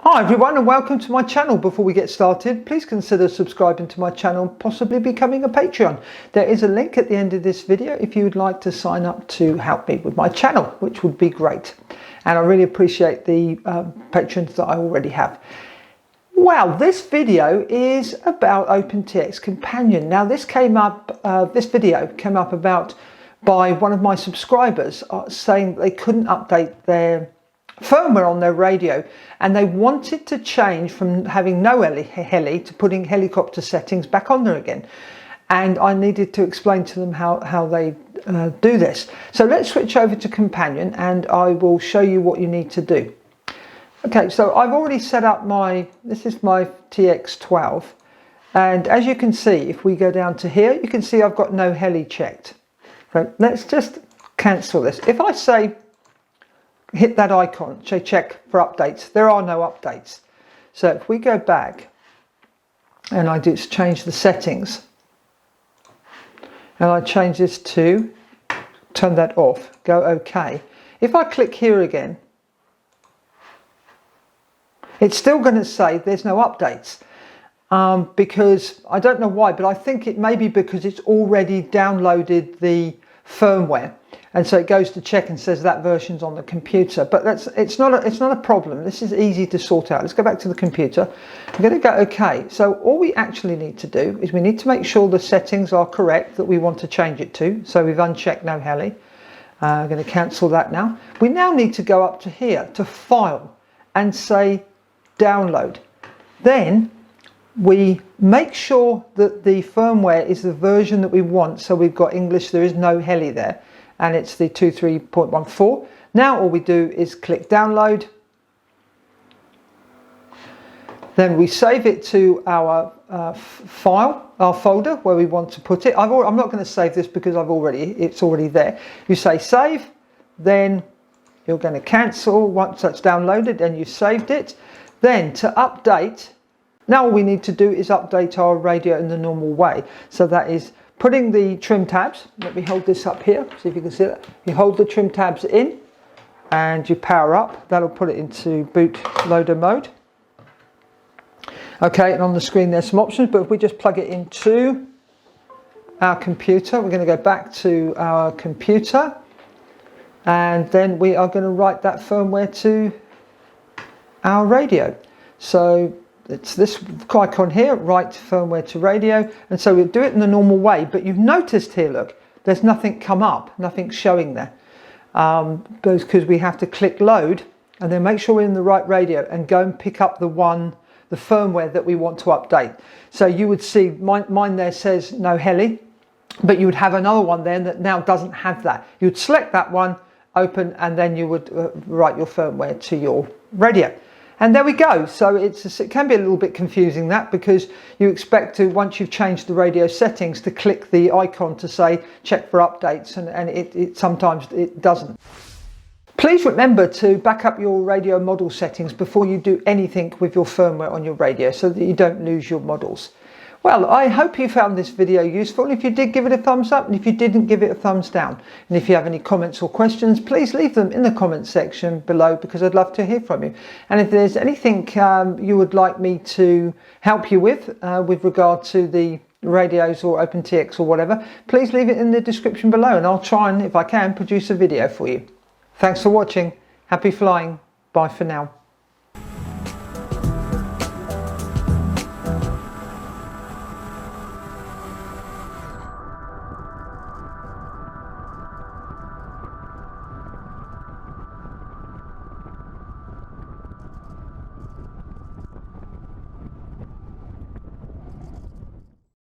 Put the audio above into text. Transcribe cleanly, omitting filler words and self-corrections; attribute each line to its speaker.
Speaker 1: Hi everyone and welcome to my channel. Before we get started, please consider subscribing to my channel, possibly becoming a Patreon. There is a link at the end of this video if you would like to sign up to help me with my channel, which would be great. And I really appreciate the patrons that I already have. Well, this video is about OpenTX Companion. Now this video came up by one of my subscribers saying they couldn't update their firmware on their radio, and they wanted to change from having no heli to putting helicopter settings back on there again, and I needed to explain to them how they do this. So let's switch over to Companion and I will show you what you need to do. Okay, so I've already set up this is my TX12, and as you can see, if we go down to here, you can see I've got no heli checked. So let's just cancel this. If I say hit that icon, say check for updates, there are no updates. So if we go back and I just change the settings and I change this to turn that off, go OK. If I click here again, it's still going to say there's no updates because I don't know why, but I think it may be because it's already downloaded the firmware. And so it goes to check and says that version's on the computer, but it's not a problem. This is easy to sort out. Let's go back to the computer. I'm going to go OK. So all we actually need to do is we need to make sure the settings are correct that we want to change it to. So we've unchecked no heli. I'm going to cancel that now. We now need to go up to here to File and say Download. Then we make sure that the firmware is the version that we want. So we've got English, there is no heli there, and it's the 23.14. Now all we do is click download. Then we save it to our our folder where we want to put it. I'm not going to save this because it's already there. You say save, then you're going to cancel once that's downloaded and you saved it. Then to update, now all we need to do is update our radio in the normal way. So that is putting the trim tabs. Let me hold this up here, see if you can see that. You hold the trim tabs in and you power up. That'll put it into bootloader mode. Okay, and on the screen there's some options, but if we just plug it into our computer, we're going to go back to our computer and then we are going to write that firmware to our radio. So it's this icon here, write firmware to radio, and so we'll do it in the normal way, but you've noticed here, look, there's nothing come up, nothing showing there, because we have to click load and then make sure we're in the right radio and go and pick up the firmware that we want to update. So you would see mine there says no heli, but you would have another one there that now doesn't have that. You would select that one, open, and then you would write your firmware to your radio. And there we go. So it can be a little bit confusing, that, because you expect to, once you've changed the radio settings, to click the icon to say check for updates, and it sometimes it doesn't. Please remember to back up your radio model settings before you do anything with your firmware on your radio so that you don't lose your models. Well, I hope you found this video useful. If you did, give it a thumbs up, and if you didn't, give it a thumbs down. And if you have any comments or questions, please leave them in the comments section below because I'd love to hear from you. And if there's anything you would like me to help you with regard to the radios or OpenTX or whatever, please leave it in the description below and I'll try and, if I can, produce a video for you. Thanks for watching. Happy flying. Bye for now.